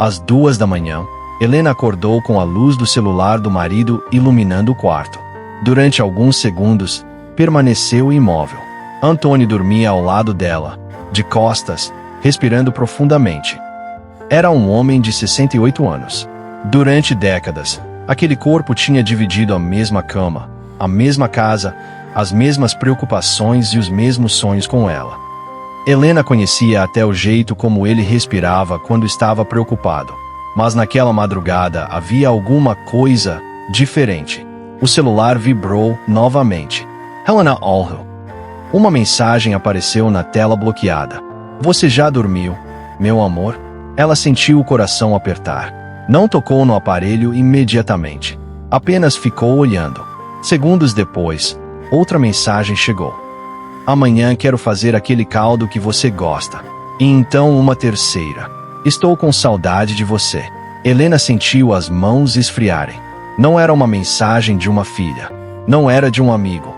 Às 2 da manhã, Helena acordou com a luz do celular do marido iluminando o quarto. Durante alguns segundos, permaneceu imóvel. Antônio dormia ao lado dela, de costas, respirando profundamente. Era um homem de 68 anos. Durante décadas, aquele corpo tinha dividido a mesma cama, a mesma casa, as mesmas preocupações e os mesmos sonhos com ela. Helena conhecia até o jeito como ele respirava quando estava preocupado. Mas naquela madrugada havia alguma coisa diferente. O celular vibrou novamente. Helena Allhill. Uma mensagem apareceu na tela bloqueada. Você já dormiu, meu amor? Ela sentiu o coração apertar. Não tocou no aparelho imediatamente. Apenas ficou olhando. Segundos depois, outra mensagem chegou. Amanhã quero fazer aquele caldo que você gosta. E então uma terceira. Estou com saudade de você. Helena sentiu as mãos esfriarem. Não era uma mensagem de uma filha. Não era de um amigo.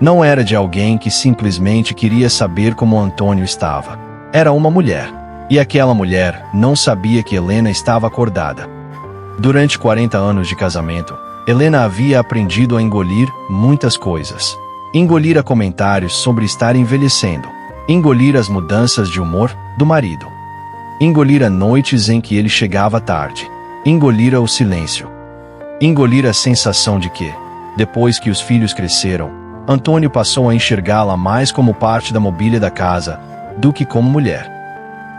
Não era de alguém que simplesmente queria saber como Antônio estava. Era uma mulher. E aquela mulher não sabia que Helena estava acordada. Durante 40 anos de casamento, Helena havia aprendido a engolir muitas coisas. Engolir a comentários sobre estar envelhecendo. Engolir as mudanças de humor do marido. Engolir a noites em que ele chegava tarde. Engolir o silêncio. Engolir a sensação de que, depois que os filhos cresceram, Antônio passou a enxergá-la mais como parte da mobília da casa do que como mulher.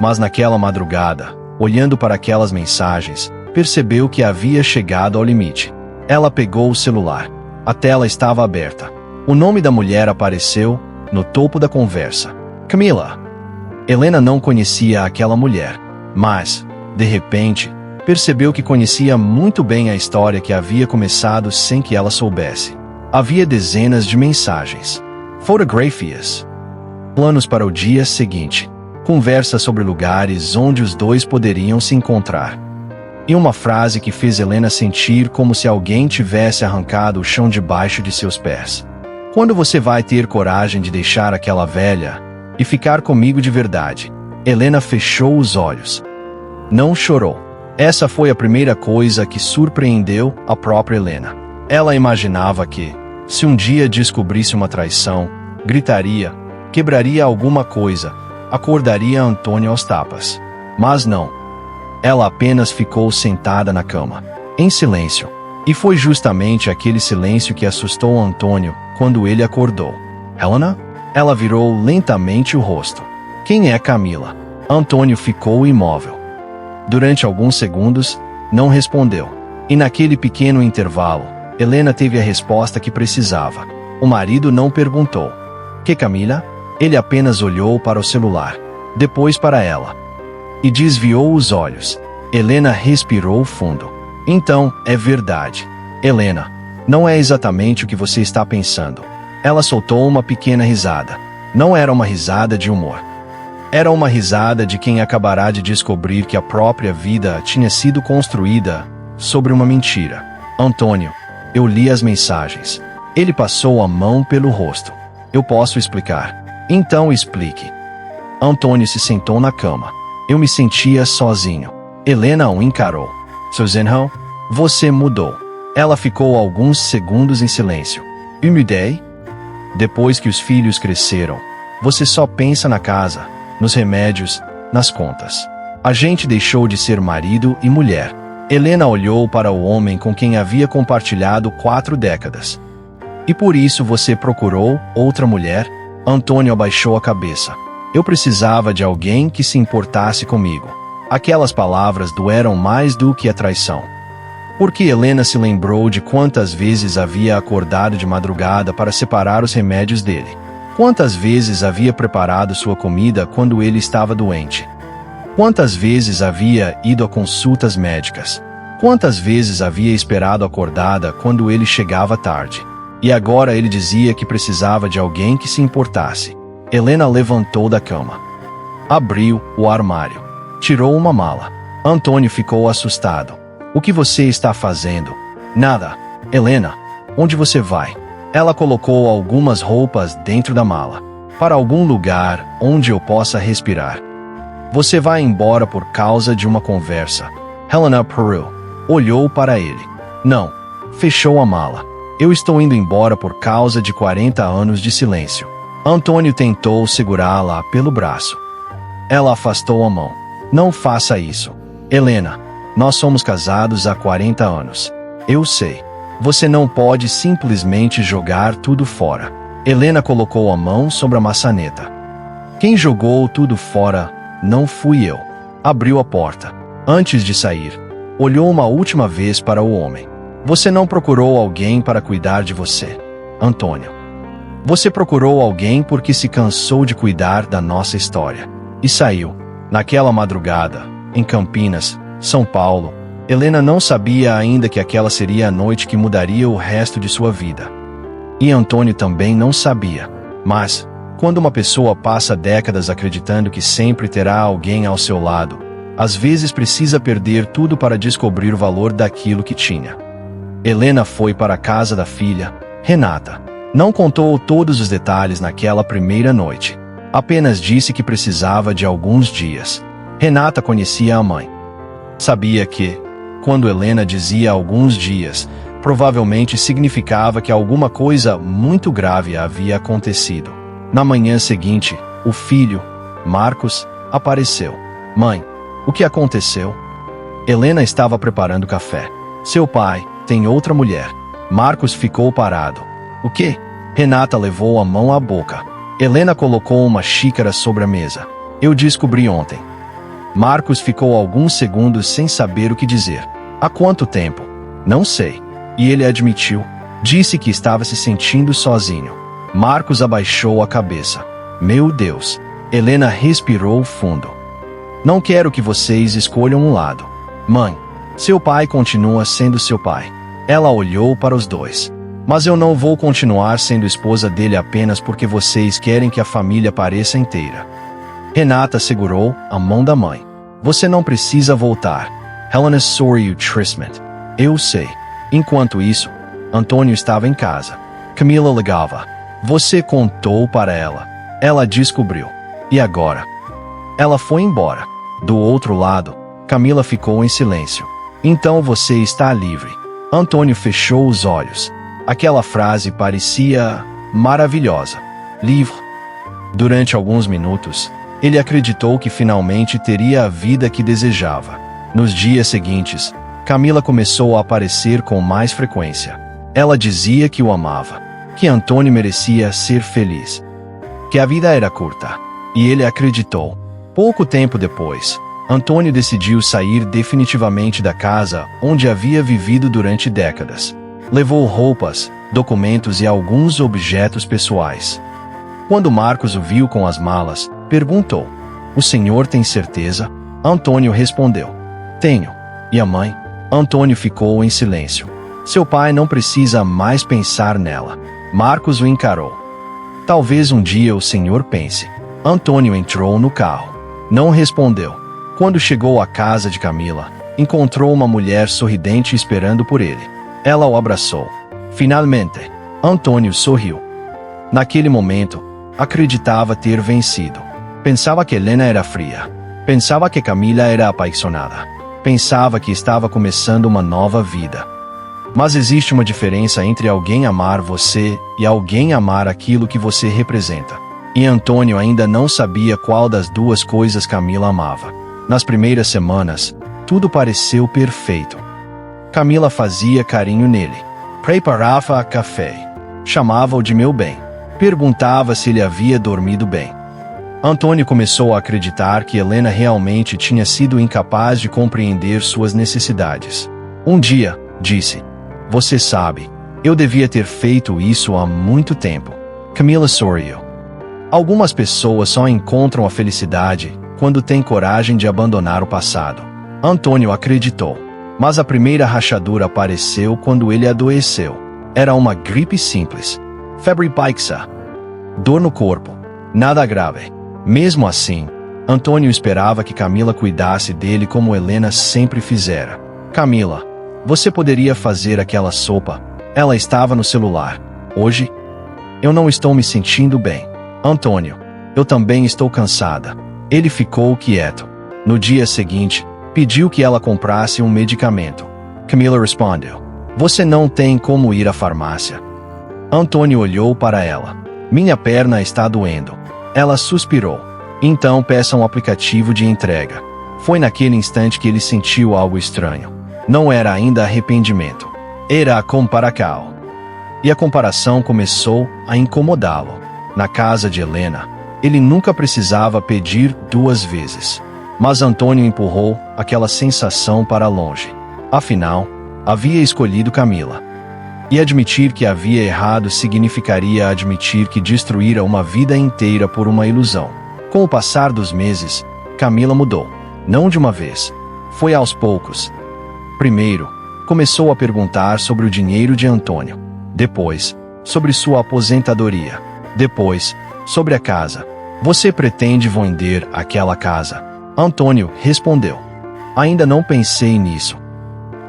Mas naquela madrugada, olhando para aquelas mensagens, percebeu que havia chegado ao limite. Ela pegou o celular. A tela estava aberta. O nome da mulher apareceu no topo da conversa. Camila. Helena não conhecia aquela mulher, mas, de repente, percebeu que conhecia muito bem a história que havia começado sem que ela soubesse. Havia dezenas de mensagens. Fotografias. Planos para o dia seguinte. Conversa sobre lugares onde os dois poderiam se encontrar. E uma frase que fez Helena sentir como se alguém tivesse arrancado o chão debaixo de seus pés. Quando você vai ter coragem de deixar aquela velha e ficar comigo de verdade? Helena fechou os olhos. Não chorou. Essa foi a primeira coisa que surpreendeu a própria Helena. Ela imaginava que, se um dia descobrisse uma traição, gritaria, quebraria alguma coisa, acordaria Antônio aos tapas. Mas não. Ela apenas ficou sentada na cama, em silêncio. E foi justamente aquele silêncio que assustou Antônio quando ele acordou. Helena? Ela virou lentamente o rosto. Quem é Camila? Antônio ficou imóvel. Durante alguns segundos, não respondeu. E naquele pequeno intervalo, Helena teve a resposta que precisava. O marido não perguntou. Que Camila? Ele apenas olhou para o celular, depois para ela. E desviou os olhos. Helena respirou fundo. Então, é verdade. Helena, não é exatamente o que você está pensando. Ela soltou uma pequena risada. Não era uma risada de humor. Era uma risada de quem acabará de descobrir que a própria vida tinha sido construída sobre uma mentira. Antônio, eu li as mensagens. Ele passou a mão pelo rosto. Eu posso explicar. Então explique. Antônio se sentou na cama. Eu me sentia sozinho. Helena o encarou. Susanne, você mudou. Ela ficou alguns segundos em silêncio. Eu mudei? Depois que os filhos cresceram, você só pensa na casa, nos remédios, nas contas. A gente deixou de ser marido e mulher. Helena olhou para o homem com quem havia compartilhado 4 décadas. E por isso você procurou outra mulher? Antônio abaixou a cabeça. Eu precisava de alguém que se importasse comigo. Aquelas palavras doeram mais do que a traição. Porque Helena se lembrou de quantas vezes havia acordado de madrugada para separar os remédios dele. Quantas vezes havia preparado sua comida quando ele estava doente. Quantas vezes havia ido a consultas médicas. Quantas vezes havia esperado acordada quando ele chegava tarde. E agora ele dizia que precisava de alguém que se importasse. Helena levantou da cama. Abriu o armário. Tirou uma mala. Antônio ficou assustado. O que você está fazendo? Nada. Helena, onde você vai? Ela colocou algumas roupas dentro da mala. Para algum lugar onde eu possa respirar. Você vai embora por causa de uma conversa. Helena Peru olhou para ele. Não. Fechou a mala. Eu estou indo embora por causa de 40 anos de silêncio. Antônio tentou segurá-la pelo braço. Ela afastou a mão. Não faça isso. Helena, nós somos casados há 40 anos. Eu sei. Você não pode simplesmente jogar tudo fora. Helena colocou a mão sobre a maçaneta. Quem jogou tudo fora não fui eu. Abriu a porta. Antes de sair, olhou uma última vez para o homem. Você não procurou alguém para cuidar de você, Antônio. Você procurou alguém porque se cansou de cuidar da nossa história. E saiu. Naquela madrugada, em Campinas, São Paulo, Helena não sabia ainda que aquela seria a noite que mudaria o resto de sua vida. E Antônio também não sabia. Mas, quando uma pessoa passa décadas acreditando que sempre terá alguém ao seu lado, às vezes precisa perder tudo para descobrir o valor daquilo que tinha. Helena foi para a casa da filha, Renata. Não contou todos os detalhes naquela primeira noite. Apenas disse que precisava de alguns dias. Renata conhecia a mãe. Sabia que, quando Helena dizia alguns dias, provavelmente significava que alguma coisa muito grave havia acontecido. Na manhã seguinte, o filho, Marcos, apareceu. Mãe, o que aconteceu? Helena estava preparando café. Seu pai tem outra mulher. Marcos ficou parado. O quê? Renata levou a mão à boca. Helena colocou uma xícara sobre a mesa. Eu descobri ontem. Marcos ficou alguns segundos sem saber o que dizer. Há quanto tempo? Não sei. E ele admitiu. Disse que estava se sentindo sozinho. Marcos abaixou a cabeça. Meu Deus. Helena respirou fundo. Não quero que vocês escolham um lado. Mãe, seu pai continua sendo seu pai. Ela olhou para os dois. Mas eu não vou continuar sendo esposa dele apenas porque vocês querem que a família pareça inteira. Renata segurou a mão da mãe. Você não precisa voltar. Helena sorriu tristement. Eu sei. Enquanto isso, Antônio estava em casa. Camila ligava. Você contou para ela. Ela descobriu. E agora? Ela foi embora. Do outro lado, Camila ficou em silêncio. Então você está livre. Antônio fechou os olhos. Aquela frase parecia maravilhosa. Livre. Durante alguns minutos, ele acreditou que finalmente teria a vida que desejava. Nos dias seguintes, Camila começou a aparecer com mais frequência. Ela dizia que o amava, que Antônio merecia ser feliz, que a vida era curta. E ele acreditou. Pouco tempo depois, Antônio decidiu sair definitivamente da casa onde havia vivido durante décadas. Levou roupas, documentos e alguns objetos pessoais. Quando Marcos o viu com as malas, perguntou: O senhor tem certeza? Antônio respondeu: Tenho. E a mãe? Antônio ficou em silêncio. Seu pai não precisa mais pensar nela. Marcos o encarou. Talvez um dia o senhor pense. Antônio entrou no carro. Não respondeu. Quando chegou à casa de Camila, encontrou uma mulher sorridente esperando por ele. Ela o abraçou. Finalmente, Antônio sorriu. Naquele momento, acreditava ter vencido. Pensava que Helena era fria. Pensava que Camila era apaixonada. Pensava que estava começando uma nova vida. Mas existe uma diferença entre alguém amar você e alguém amar aquilo que você representa. E Antônio ainda não sabia qual das duas coisas Camila amava. Nas primeiras semanas, tudo pareceu perfeito. Camila fazia carinho nele. Preparava café. Chamava-o de meu bem. Perguntava se ele havia dormido bem. Antônio começou a acreditar que Helena realmente tinha sido incapaz de compreender suas necessidades. Um dia, disse: Você sabe, eu devia ter feito isso há muito tempo. Camila sorriu. Algumas pessoas só encontram a felicidade quando têm coragem de abandonar o passado. Antônio acreditou. Mas a primeira rachadura apareceu quando ele adoeceu. Era uma gripe simples. Febre baixa. Dor no corpo. Nada grave. Mesmo assim, Antônio esperava que Camila cuidasse dele como Helena sempre fizera. Camila, você poderia fazer aquela sopa? Ela estava no celular. Hoje? Eu não estou me sentindo bem. Antônio, eu também estou cansada. Ele ficou quieto. No dia seguinte, pediu que ela comprasse um medicamento. Camila respondeu: "Você não tem como ir à farmácia." Antônio olhou para ela. "Minha perna está doendo." Ela suspirou. "Então peça um aplicativo de entrega." Foi naquele instante que ele sentiu algo estranho. Não era ainda arrependimento. Era a comparação. E a comparação começou a incomodá-lo. Na casa de Helena, ele nunca precisava pedir 2 vezes. Mas Antônio empurrou aquela sensação para longe. Afinal, havia escolhido Camila. E admitir que havia errado significaria admitir que destruíra uma vida inteira por uma ilusão. Com o passar dos meses, Camila mudou. Não de uma vez. Foi aos poucos. Primeiro, começou a perguntar sobre o dinheiro de Antônio. Depois, sobre sua aposentadoria. Depois, sobre a casa. "Você pretende vender aquela casa?" Antônio respondeu: "Ainda não pensei nisso."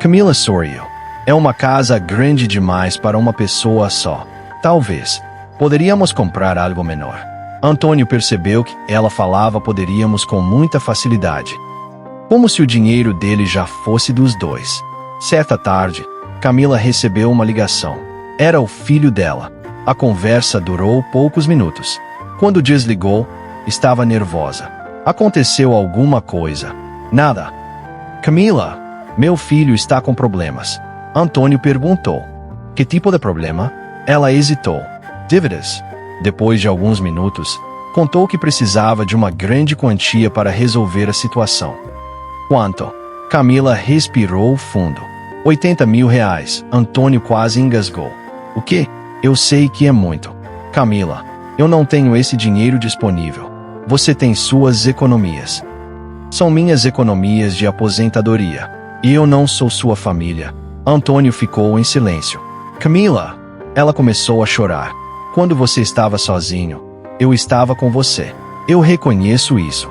Camila sorriu. "É uma casa grande demais para uma pessoa só. Talvez. Poderíamos comprar algo menor." Antônio percebeu que ela falava poderíamos com muita facilidade. Como se o dinheiro dele já fosse dos dois. Certa tarde, Camila recebeu uma ligação. Era o filho dela. A conversa durou poucos minutos. Quando desligou, estava nervosa. "Aconteceu alguma coisa?" "Nada." "Camila, meu filho está com problemas." Antônio perguntou. "Que tipo de problema?" Ela hesitou. "Dívidas." Depois de alguns minutos, contou que precisava de uma grande quantia para resolver a situação. "Quanto?" Camila respirou fundo. R$ 80.000. Antônio quase engasgou. "O quê?" "Eu sei que é muito." "Camila, eu não tenho esse dinheiro disponível. Você tem suas economias." "São minhas economias de aposentadoria. E eu não sou sua família." Antônio ficou em silêncio. "Camila!" Ela começou a chorar. "Quando você estava sozinho, eu estava com você. Eu reconheço isso.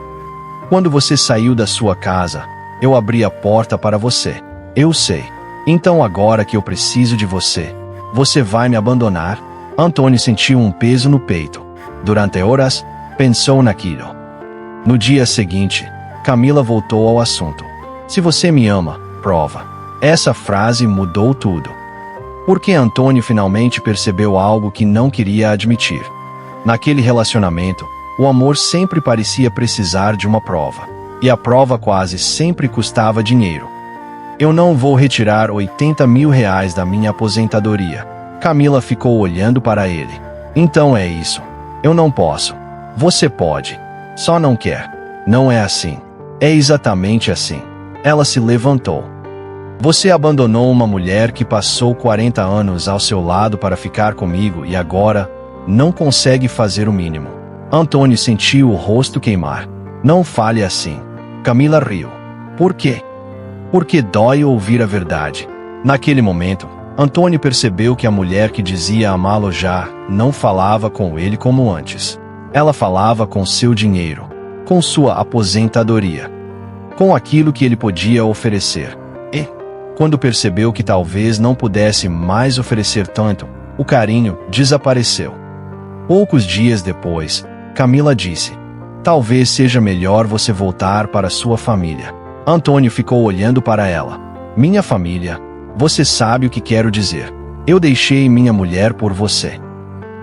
Quando você saiu da sua casa, eu abri a porta para você. Eu sei. Então agora que eu preciso de você, você vai me abandonar?" Antônio sentiu um peso no peito. Durante horas, pensou naquilo. No dia seguinte, Camila voltou ao assunto. "Se você me ama, prova." Essa frase mudou tudo. Porque Antônio finalmente percebeu algo que não queria admitir. Naquele relacionamento, o amor sempre parecia precisar de uma prova. E a prova quase sempre custava dinheiro. "Eu não vou retirar R$ 80.000 da minha aposentadoria." Camila ficou olhando para ele. "Então é isso. Eu não posso." "Você pode. Só não quer." "Não é assim." "É exatamente assim." Ela se levantou. "Você abandonou uma mulher que passou 40 anos ao seu lado para ficar comigo e agora não consegue fazer o mínimo." Antônio sentiu o rosto queimar. "Não fale assim." Camila riu. "Por quê?" "Porque dói ouvir a verdade." Naquele momento, Antônio percebeu que a mulher que dizia amá-lo já não falava com ele como antes. Ela falava com seu dinheiro, com sua aposentadoria, com aquilo que ele podia oferecer. E, quando percebeu que talvez não pudesse mais oferecer tanto, o carinho desapareceu. Poucos dias depois, Camila disse: "Talvez seja melhor você voltar para sua família." Antônio ficou olhando para ela. "Minha família? Você sabe o que quero dizer. Eu deixei minha mulher por você."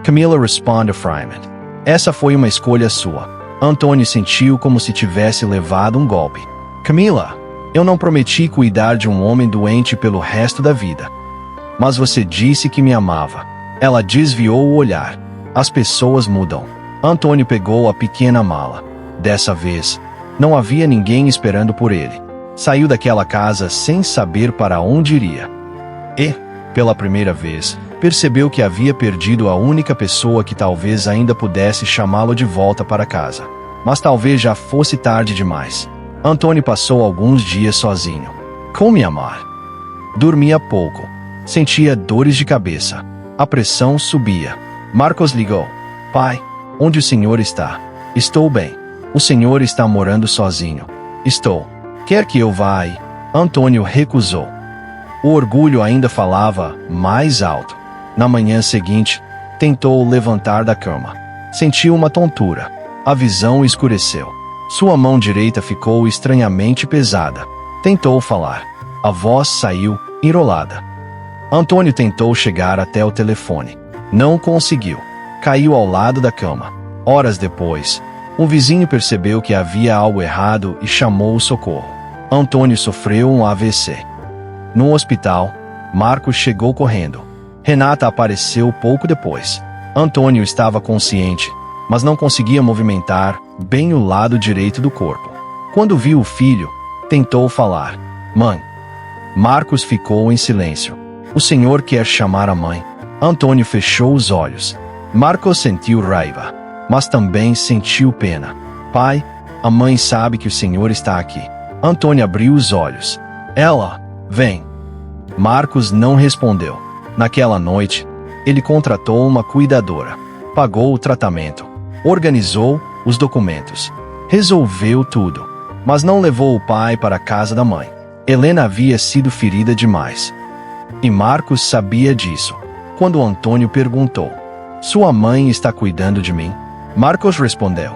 Camila respondeu friamente: "Essa foi uma escolha sua." Antônio sentiu como se tivesse levado um golpe. "Camila, eu não prometi cuidar de um homem doente pelo resto da vida." "Mas você disse que me amava." Ela desviou o olhar. As pessoas mudam. Antônio pegou a pequena mala. Dessa vez, não havia ninguém esperando por ele. Saiu daquela casa sem saber para onde iria. E, pela primeira vez, percebeu que havia perdido a única pessoa que talvez ainda pudesse chamá-lo de volta para casa. Mas talvez já fosse tarde demais. Antônio passou alguns dias sozinho. Como amar? Dormia pouco. Sentia dores de cabeça. A pressão subia. Marcos ligou. "Pai, onde o senhor está?" "Estou bem." "O senhor está morando sozinho?" "Estou." "Quer que eu vá aí?" Antônio recusou. O orgulho ainda falava mais alto. Na manhã seguinte, tentou levantar da cama. Sentiu uma tontura. A visão escureceu. Sua mão direita ficou estranhamente pesada. Tentou falar. A voz saiu, enrolada. Antônio tentou chegar até o telefone. Não conseguiu. Caiu ao lado da cama. Horas depois, um vizinho percebeu que havia algo errado e chamou o socorro. Antônio sofreu um AVC. No hospital, Marcos chegou correndo. Renata apareceu pouco depois. Antônio estava consciente, mas não conseguia movimentar bem o lado direito do corpo. Quando viu o filho, tentou falar. Mãe. Marcos ficou em silêncio. O senhor quer chamar a mãe? Antônio fechou os olhos. Marcos sentiu raiva, mas também sentiu pena. Pai, a mãe sabe que o senhor está aqui. Antônio abriu os olhos. Ela, vem. Marcos não respondeu. Naquela noite, ele contratou uma cuidadora. Pagou o tratamento. Organizou os documentos. Resolveu tudo. Mas não levou o pai para a casa da mãe. Helena havia sido ferida demais. E Marcos sabia disso. Quando Antônio perguntou: sua mãe está cuidando de mim? Marcos respondeu: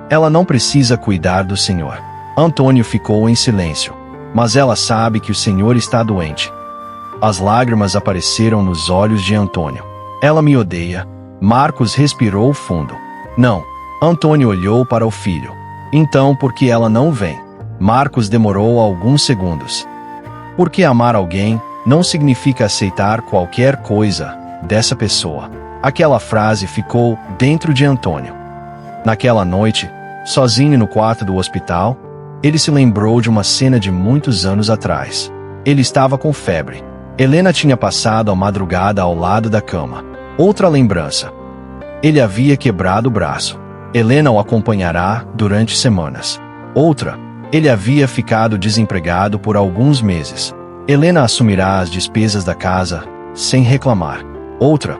ela não precisa cuidar do senhor. Antônio ficou em silêncio. Mas ela sabe que o senhor está doente. As lágrimas apareceram nos olhos de Antônio. Ela me odeia. Marcos respirou fundo. Não. Antônio olhou para o filho. Então por que ela não vem? Marcos demorou alguns segundos. Porque amar alguém não significa aceitar qualquer coisa dessa pessoa. Aquela frase ficou dentro de Antônio. Naquela noite, sozinho no quarto do hospital, ele se lembrou de uma cena de muitos anos atrás. Ele estava com febre. Helena tinha passado a madrugada ao lado da cama. Outra lembrança. Ele havia quebrado o braço. Helena o acompanhará durante semanas. Outra. Ele havia ficado desempregado por alguns meses. Helena assumirá as despesas da casa, sem reclamar. Outra.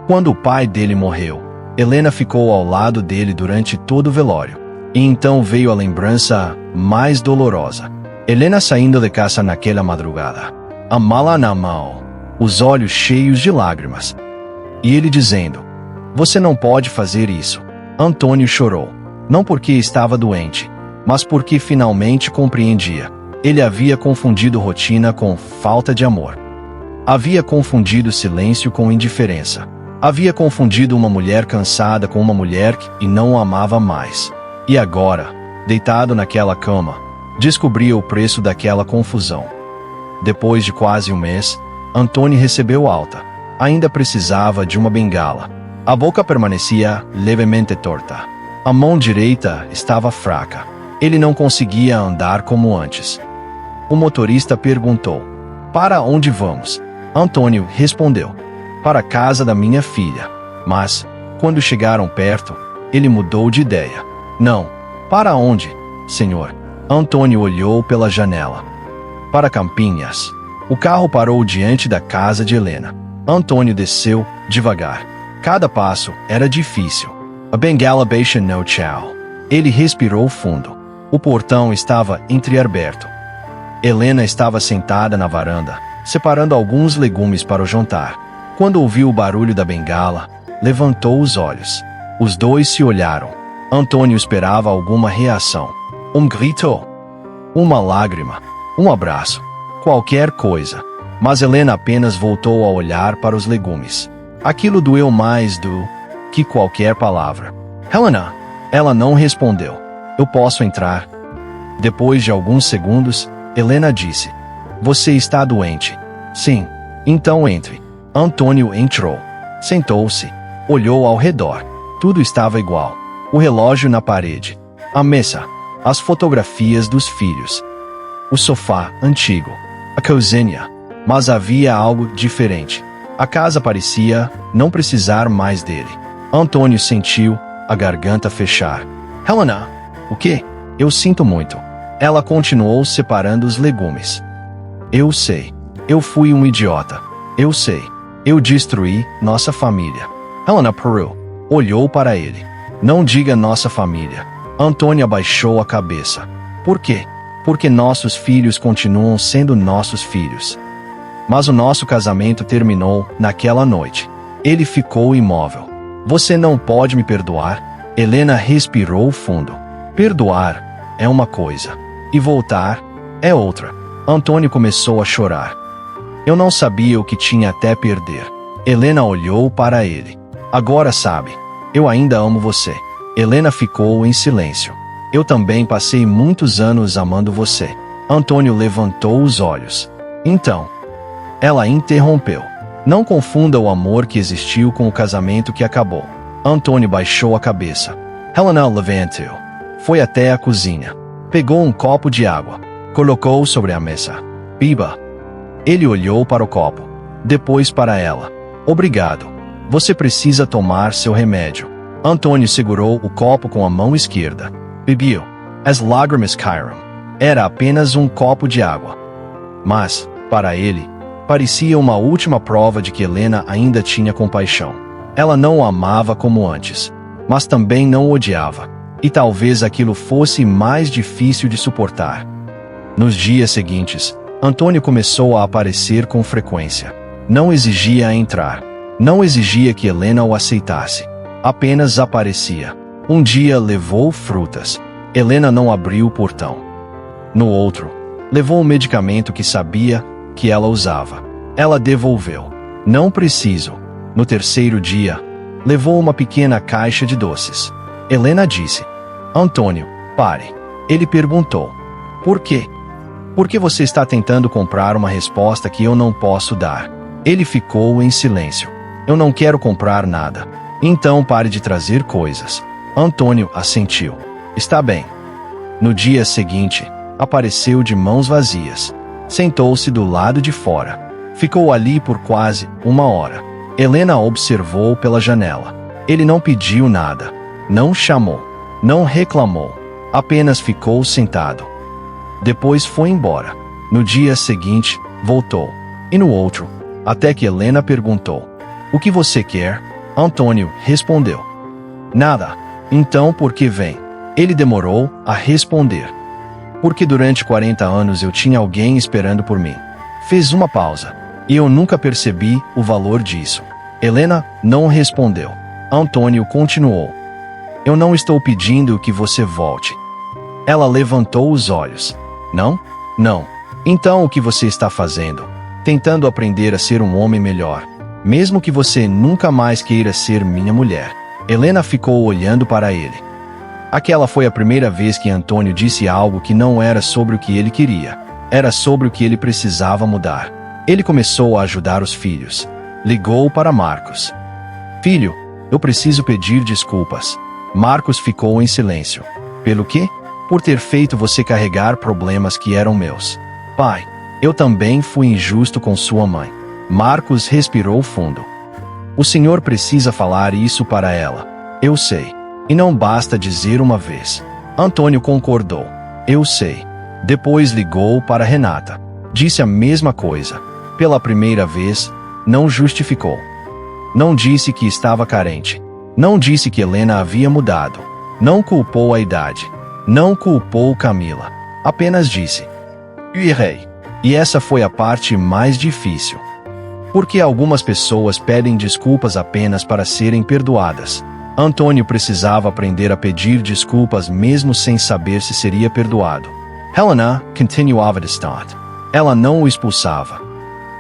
Quando o pai dele morreu, Helena ficou ao lado dele durante todo o velório. E então veio a lembrança mais dolorosa. Helena saindo de casa naquela madrugada. A mala na mão, os olhos cheios de lágrimas. E ele dizendo: você não pode fazer isso. Antônio chorou. Não porque estava doente, mas porque finalmente compreendia. Ele havia confundido rotina com falta de amor. Havia confundido silêncio com indiferença. Havia confundido uma mulher cansada com uma mulher que não o amava mais. E agora, deitado naquela cama, descobria o preço daquela confusão. Depois de quase um mês, Antônio recebeu alta. Ainda precisava de uma bengala. A boca permanecia levemente torta. A mão direita estava fraca. Ele não conseguia andar como antes. O motorista perguntou: para onde vamos? Antônio respondeu: para a casa da minha filha. Mas, quando chegaram perto, ele mudou de ideia. Não. Para onde, senhor? Antônio olhou pela janela. Para Campinas. O carro parou diante da casa de Helena. Antônio desceu, devagar. Cada passo era difícil. A bengala baixou no chão. Ele respirou fundo. O portão estava entreaberto. Helena estava sentada na varanda, separando alguns legumes para o jantar. Quando ouviu o barulho da bengala, levantou os olhos. Os dois se olharam. Antônio esperava alguma reação. Um grito. Uma lágrima. Um abraço. Qualquer coisa. Mas Helena apenas voltou a olhar para os legumes. Aquilo doeu mais do que qualquer palavra. Helena! Ela não respondeu. Eu posso entrar? Depois de alguns segundos, Helena disse: você está doente. Sim. Então entre. Antônio entrou. Sentou-se. Olhou ao redor. Tudo estava igual. O relógio na parede. A mesa. As fotografias dos filhos. O sofá antigo. A cozinha. Mas havia algo diferente. A casa parecia não precisar mais dele. Antônio sentiu a garganta fechar. Helena! O quê? Eu sinto muito. Ela continuou separando os legumes. Eu sei. Eu fui um idiota. Eu sei. Eu destruí nossa família. Helena Peru olhou para ele. Não diga nossa família. Antônio abaixou a cabeça. Por quê? Porque nossos filhos continuam sendo nossos filhos. Mas o nosso casamento terminou naquela noite. Ele ficou imóvel. Você não pode me perdoar? Helena respirou fundo. Perdoar é uma coisa, e voltar é outra. Antônio começou a chorar. Eu não sabia o que tinha até perder. Helena olhou para ele. Agora sabe, eu ainda amo você. Helena ficou em silêncio. Eu também passei muitos anos amando você. Antônio levantou os olhos. Então, ela interrompeu. Não confunda o amor que existiu com o casamento que acabou. Antônio baixou a cabeça. Helena levantou. Foi até a cozinha. Pegou um copo de água. Colocou sobre a mesa. Beba. Ele olhou para o copo. Depois para ela. Obrigado. Você precisa tomar seu remédio. Antônio segurou o copo com a mão esquerda. Bebeu. As lágrimas caíram. Era apenas um copo de água. Mas, para ele, parecia uma última prova de que Helena ainda tinha compaixão. Ela não o amava como antes, mas também não o odiava. E talvez aquilo fosse mais difícil de suportar. Nos dias seguintes, Antônio começou a aparecer com frequência. Não exigia entrar. Não exigia que Helena o aceitasse. Apenas aparecia. Um dia levou frutas. Helena não abriu o portão. No outro, levou um medicamento que sabia que ela usava. Ela devolveu. Não preciso. No terceiro dia, levou uma pequena caixa de doces. Helena disse: Antônio, pare. Ele perguntou: por quê? Por que você está tentando comprar uma resposta que eu não posso dar? Ele ficou em silêncio. Eu não quero comprar nada. Então pare de trazer coisas. Antônio assentiu. Está bem. No dia seguinte, apareceu de mãos vazias. Sentou-se do lado de fora. Ficou ali por quase uma hora. Helena observou pela janela. Ele não pediu nada. Não chamou. Não reclamou. Apenas ficou sentado. Depois foi embora. No dia seguinte, voltou. E no outro, até que Helena perguntou: o que você quer? Antônio respondeu: nada. Então por que vem? Ele demorou a responder. Porque durante 40 anos eu tinha alguém esperando por mim. Fez uma pausa. E eu nunca percebi o valor disso. Helena não respondeu. Antônio continuou: eu não estou pedindo que você volte. Ela levantou os olhos. Não? Não. Então o que você está fazendo? Tentando aprender a ser um homem melhor. Mesmo que você nunca mais queira ser minha mulher. Helena ficou olhando para ele. Aquela foi a primeira vez que Antônio disse algo que não era sobre o que ele queria. Era sobre o que ele precisava mudar. Ele começou a ajudar os filhos. Ligou para Marcos. Filho, eu preciso pedir desculpas. Marcos ficou em silêncio. Pelo quê? Por ter feito você carregar problemas que eram meus. Pai, eu também fui injusto com sua mãe. Marcos respirou fundo. O senhor precisa falar isso para ela. Eu sei. E não basta dizer uma vez. Antônio concordou. Eu sei. Depois ligou para Renata. Disse a mesma coisa. Pela primeira vez, não justificou. Não disse que estava carente. Não disse que Helena havia mudado. Não culpou a idade. Não culpou Camila. Apenas disse: errei. E essa foi a parte mais difícil. Porque algumas pessoas pedem desculpas apenas para serem perdoadas. Antônio precisava aprender a pedir desculpas mesmo sem saber se seria perdoado. Helena continuava distante. Ela não o expulsava,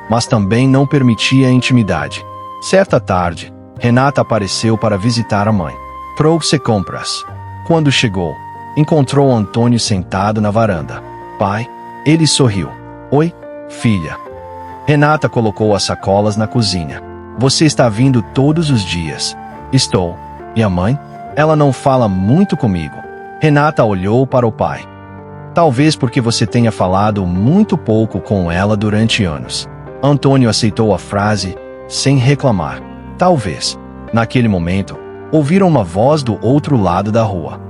mas também não permitia a intimidade. Certa tarde, Renata apareceu para visitar a mãe. Trouxe compras. Quando chegou, encontrou Antônio sentado na varanda. Pai, ele sorriu. Oi, filha. Renata colocou as sacolas na cozinha. Você está vindo todos os dias. Estou. E a mãe? Ela não fala muito comigo. Renata olhou para o pai. Talvez porque você tenha falado muito pouco com ela durante anos. Antônio aceitou a frase, sem reclamar. Talvez. Naquele momento, ouviram uma voz do outro lado da rua.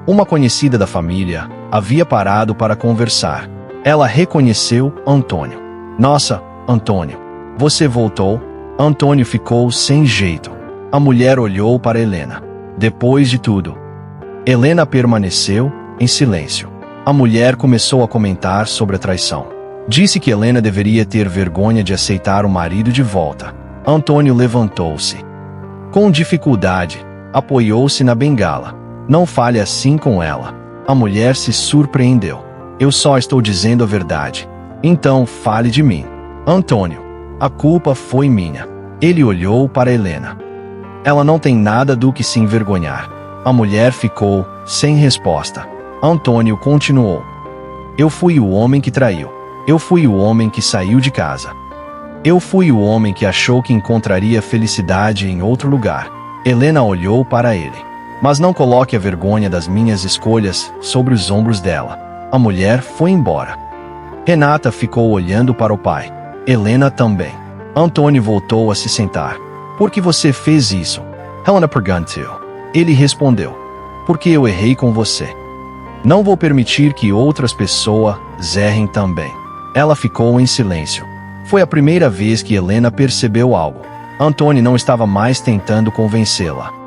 Uma conhecida da família havia parado para conversar. Ela reconheceu Antônio. Nossa, Antônio. Você voltou? Antônio ficou sem jeito. A mulher olhou para Helena. Depois de tudo, Helena permaneceu em silêncio. A mulher começou a comentar sobre a traição. Disse que Helena deveria ter vergonha de aceitar o marido de volta. Antônio levantou-se. Com dificuldade, apoiou-se na bengala. Não fale assim com ela. A mulher se surpreendeu. Eu só estou dizendo a verdade. Então, fale de mim. Antônio, a culpa foi minha. Ele olhou para Helena. Ela não tem nada do que se envergonhar. A mulher ficou sem resposta. Antônio continuou. Eu fui o homem que traiu. Eu fui o homem que saiu de casa. Eu fui o homem que achou que encontraria felicidade em outro lugar. Helena olhou para ele. Mas não coloque a vergonha das minhas escolhas sobre os ombros dela. A mulher foi embora. Renata ficou olhando para o pai. Helena também. Antônio voltou a se sentar. Por que você fez isso? Helena perguntou. Ele respondeu. Porque eu errei com você. Não vou permitir que outras pessoas errem também. Ela ficou em silêncio. Foi a primeira vez que Helena percebeu algo. Antônio não estava mais tentando convencê-la.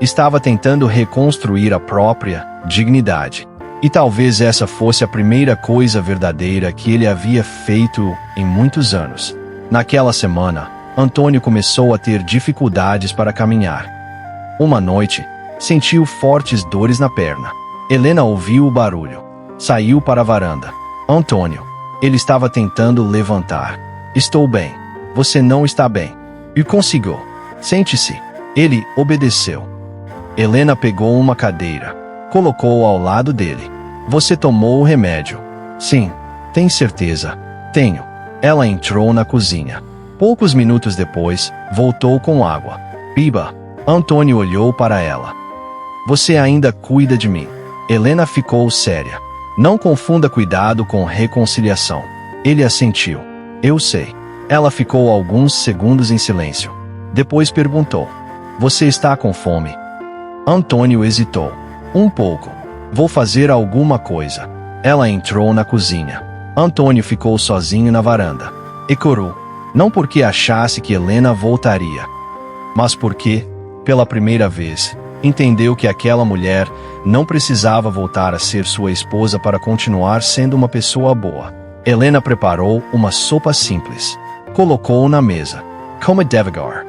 Estava tentando reconstruir a própria dignidade. E talvez essa fosse a primeira coisa verdadeira que ele havia feito em muitos anos. Naquela semana, Antônio começou a ter dificuldades para caminhar. Uma noite, sentiu fortes dores na perna. Helena ouviu o barulho. Saiu para a varanda. Antônio. Ele estava tentando levantar. Estou bem. Você não está bem. E conseguiu. Sente-se. Ele obedeceu. Helena pegou uma cadeira. Colocou ao lado dele. Você tomou o remédio? Sim. Tem certeza? Tenho. Ela entrou na cozinha. Poucos minutos depois, voltou com água. Biba. Antônio olhou para ela. Você ainda cuida de mim. Helena ficou séria. Não confunda cuidado com reconciliação. Ele assentiu. Eu sei. Ela ficou alguns segundos em silêncio. Depois perguntou. Você está com fome? Antônio hesitou. Um pouco. Vou fazer alguma coisa. Ela entrou na cozinha. Antônio ficou sozinho na varanda. Ecorou. Não porque achasse que Helena voltaria, mas porque, pela primeira vez, entendeu que aquela mulher não precisava voltar a ser sua esposa para continuar sendo uma pessoa boa. Helena preparou uma sopa simples. Colocou na mesa. Coma devagar.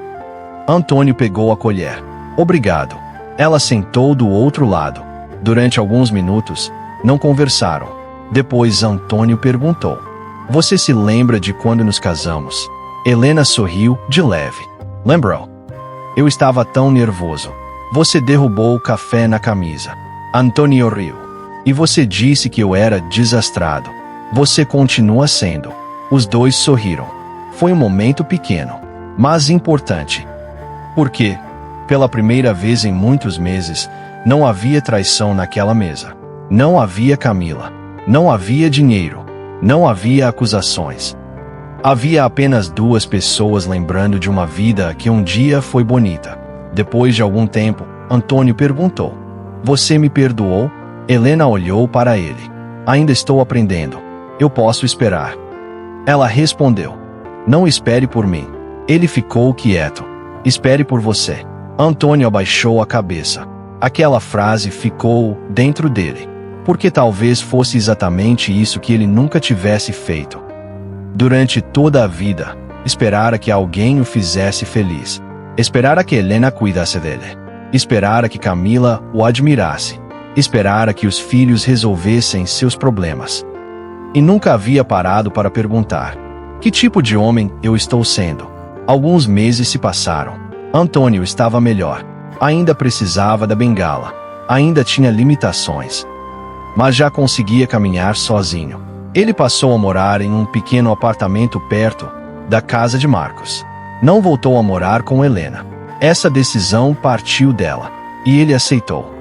Antônio pegou a colher. Obrigado. Ela sentou do outro lado. Durante alguns minutos, não conversaram. Depois Antônio perguntou. Você se lembra de quando nos casamos? Helena sorriu de leve. Lembrou? Eu estava tão nervoso. Você derrubou o café na camisa. Antônio riu. E você disse que eu era desastrado. Você continua sendo. Os dois sorriram. Foi um momento pequeno, mas importante. Porque, pela primeira vez em muitos meses, não havia traição naquela mesa. Não havia Camila. Não havia dinheiro. Não havia acusações. Havia apenas duas pessoas lembrando de uma vida que um dia foi bonita. Depois de algum tempo, Antônio perguntou. Você me perdoou? Helena olhou para ele. Ainda estou aprendendo. Eu posso esperar. Ela respondeu. Não espere por mim. Ele ficou quieto. Espere por você. Antônio abaixou a cabeça. Aquela frase ficou dentro dele. Porque talvez fosse exatamente isso que ele nunca tivesse feito. Durante toda a vida, esperara que alguém o fizesse feliz. Esperara que Helena cuidasse dele. Esperara que Camila o admirasse. Esperara que os filhos resolvessem seus problemas. E nunca havia parado para perguntar: que tipo de homem eu estou sendo? Alguns meses se passaram. Antônio estava melhor. Ainda precisava da bengala. Ainda tinha limitações. Mas já conseguia caminhar sozinho. Ele passou a morar em um pequeno apartamento perto da casa de Marcos. Não voltou a morar com Helena. Essa decisão partiu dela, e ele aceitou.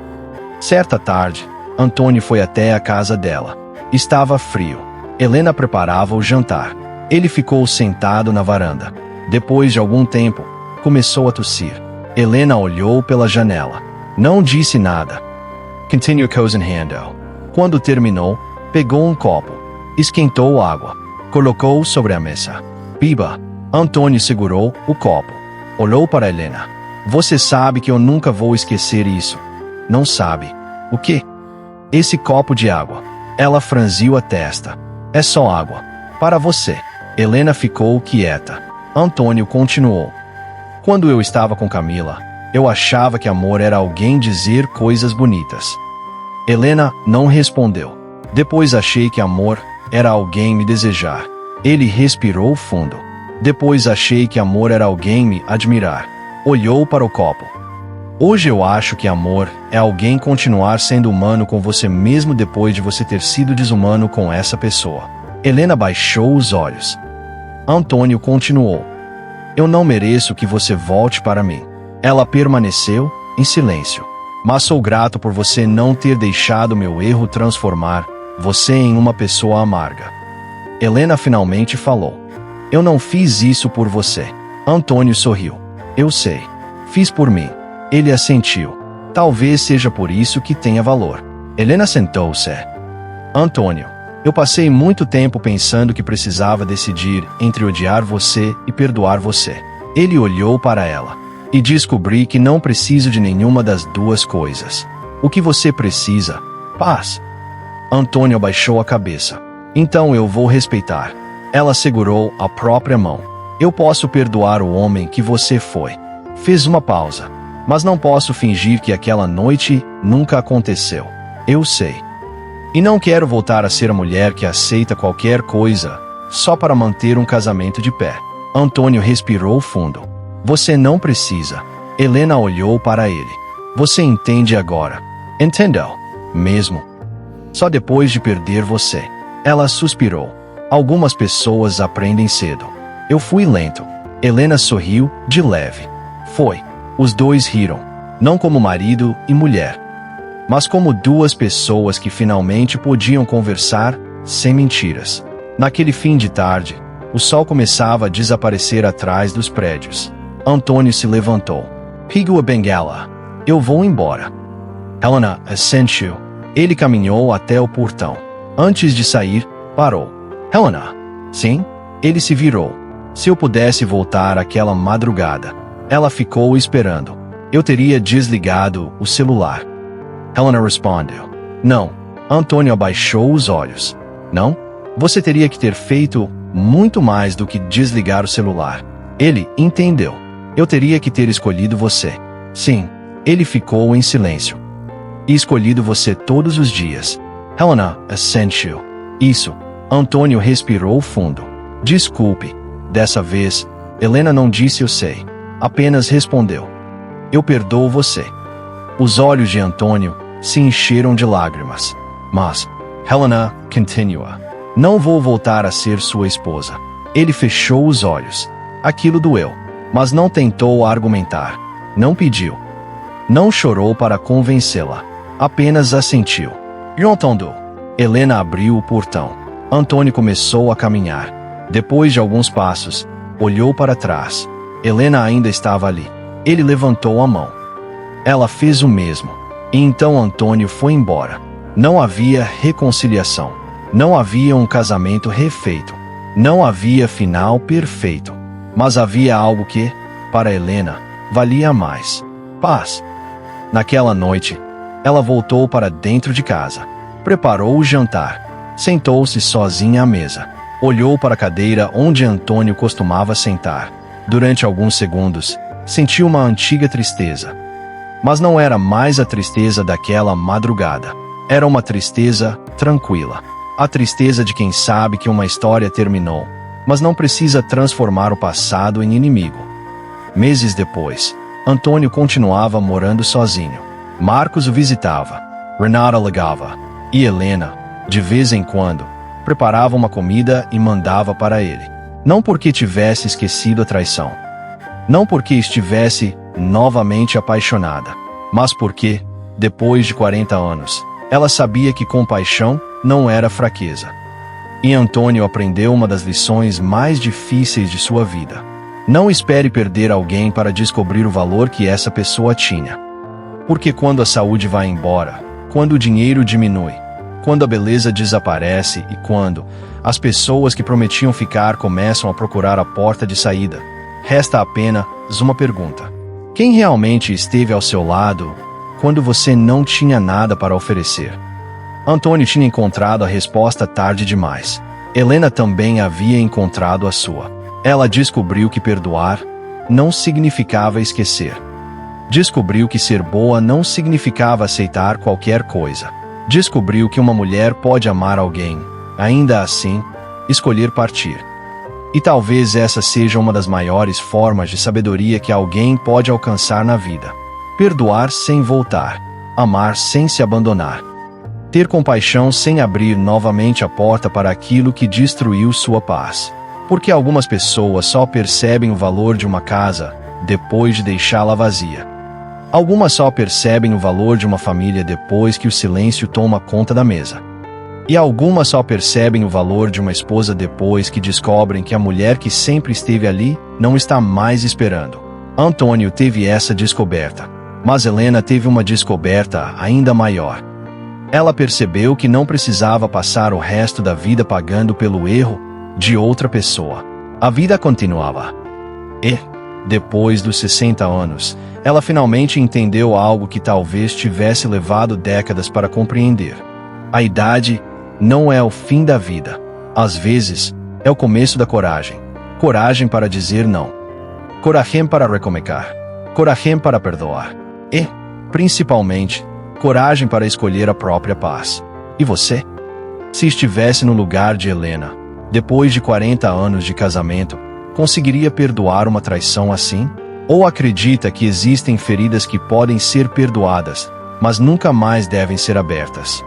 Certa tarde, Antônio foi até a casa dela. Estava frio. Helena preparava o jantar. Ele ficou sentado na varanda. Depois de algum tempo, começou a tossir. Helena olhou pela janela. Não disse nada. Continue cozinhando. Quando terminou, pegou um copo. Esquentou água. Colocou sobre a mesa. Biba. Antônio segurou o copo. Olhou para Helena. Você sabe que eu nunca vou esquecer isso. Não sabe. O quê? Esse copo de água. Ela franziu a testa. É só água. Para você. Helena ficou quieta. Antônio continuou. Quando eu estava com Camila, eu achava que amor era alguém dizer coisas bonitas. Helena não respondeu. Depois achei que amor era alguém me desejar. Ele respirou fundo. Depois achei que amor era alguém me admirar. Olhou para o copo. Hoje eu acho que amor é alguém continuar sendo humano com você mesmo depois de você ter sido desumano com essa pessoa. Helena baixou os olhos. Antônio continuou. Eu não mereço que você volte para mim. Ela permaneceu em silêncio. Mas sou grato por você não ter deixado meu erro transformar você em uma pessoa amarga. Helena finalmente falou. Eu não fiz isso por você. Antônio sorriu. Eu sei. Fiz por mim. Ele assentiu. Talvez seja por isso que tenha valor. Helena sentou-se. Antônio, eu passei muito tempo pensando que precisava decidir entre odiar você e perdoar você. Ele olhou para ela. E descobri que não preciso de nenhuma das duas coisas. O que você precisa? Paz. Antônio abaixou a cabeça. Então eu vou respeitar. Ela segurou a própria mão. Eu posso perdoar o homem que você foi. Fez uma pausa. Mas não posso fingir que aquela noite nunca aconteceu. Eu sei. E não quero voltar a ser a mulher que aceita qualquer coisa só para manter um casamento de pé. Antônio respirou fundo. Você não precisa. Helena olhou para ele. Você entende agora. Entendeu? Mesmo. Só depois de perder você. Ela suspirou. Algumas pessoas aprendem cedo. Eu fui lento. Helena sorriu, de leve. Foi. Os dois riram. Não como marido e mulher, mas como duas pessoas que finalmente podiam conversar sem mentiras. Naquele fim de tarde, o sol começava a desaparecer atrás dos prédios. Antônio se levantou. Pegou a bengala. Eu vou embora. Helena assentiu. Ele caminhou até o portão. Antes de sair, parou. Helena. Sim? Ele se virou. Se eu pudesse voltar àquela madrugada. Ela ficou esperando. Eu teria desligado o celular. Helena respondeu. Não. Antônio abaixou os olhos. Não? Você teria que ter feito muito mais do que desligar o celular. Ele entendeu. Eu teria que ter escolhido você. Sim. Ele ficou em silêncio. E escolhido você todos os dias. Helena assentiu. Isso. Antônio respirou fundo. Desculpe. Dessa vez, Helena não disse eu sei. Apenas respondeu. Eu perdoo você. Os olhos de Antônio se encheram de lágrimas. Mas, Helena continua. Não vou voltar a ser sua esposa. Ele fechou os olhos. Aquilo doeu. Mas não tentou argumentar. Não pediu. Não chorou para convencê-la. Apenas assentiu. Entendo. Helena abriu o portão. Antônio começou a caminhar. Depois de alguns passos, olhou para trás. Helena ainda estava ali. Ele levantou a mão. Ela fez o mesmo. E então Antônio foi embora. Não havia reconciliação. Não havia um casamento refeito. Não havia final perfeito. Mas havia algo que, para Helena, valia mais. Paz. Naquela noite, ela voltou para dentro de casa. Preparou o jantar. Sentou-se sozinha à mesa. Olhou para a cadeira onde Antônio costumava sentar. Durante alguns segundos, sentiu uma antiga tristeza. Mas não era mais a tristeza daquela madrugada. Era uma tristeza tranquila. A tristeza de quem sabe que uma história terminou, mas não precisa transformar o passado em inimigo. Meses depois, Antônio continuava morando sozinho. Marcos o visitava. Renata ligava. E Helena, de vez em quando, preparava uma comida e mandava para ele. Não porque tivesse esquecido a traição. Não porque estivesse novamente apaixonada. Mas porque, depois de 40 anos, ela sabia que compaixão não era fraqueza. E Antônio aprendeu uma das lições mais difíceis de sua vida. Não espere perder alguém para descobrir o valor que essa pessoa tinha. Porque quando a saúde vai embora, quando o dinheiro diminui, quando a beleza desaparece e quando as pessoas que prometiam ficar começam a procurar a porta de saída, resta apenas uma pergunta. Quem realmente esteve ao seu lado quando você não tinha nada para oferecer? Antônio tinha encontrado a resposta tarde demais. Helena também havia encontrado a sua. Ela descobriu que perdoar não significava esquecer. Descobriu que ser boa não significava aceitar qualquer coisa. Descobriu que uma mulher pode amar alguém, ainda assim, escolher partir. E talvez essa seja uma das maiores formas de sabedoria que alguém pode alcançar na vida. Perdoar sem voltar. Amar sem se abandonar. Ter compaixão sem abrir novamente a porta para aquilo que destruiu sua paz. Porque algumas pessoas só percebem o valor de uma casa depois de deixá-la vazia. Algumas só percebem o valor de uma família depois que o silêncio toma conta da mesa. E algumas só percebem o valor de uma esposa depois que descobrem que a mulher que sempre esteve ali não está mais esperando. Antônio teve essa descoberta, mas Helena teve uma descoberta ainda maior. Ela percebeu que não precisava passar o resto da vida pagando pelo erro de outra pessoa. A vida continuava. E, depois dos 60 anos, ela finalmente entendeu algo que talvez tivesse levado décadas para compreender. A idade não é o fim da vida. Às vezes, é o começo da coragem. Coragem para dizer não. Coragem para recomeçar. Coragem para perdoar. E, principalmente, coragem para escolher a própria paz. E você? Se estivesse no lugar de Helena, depois de 40 anos de casamento, conseguiria perdoar uma traição assim? Ou acredita que existem feridas que podem ser perdoadas, mas nunca mais devem ser abertas?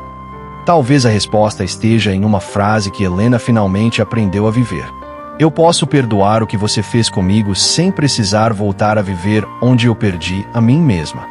Talvez a resposta esteja em uma frase que Helena finalmente aprendeu a viver. Eu posso perdoar o que você fez comigo sem precisar voltar a viver onde eu perdi a mim mesma.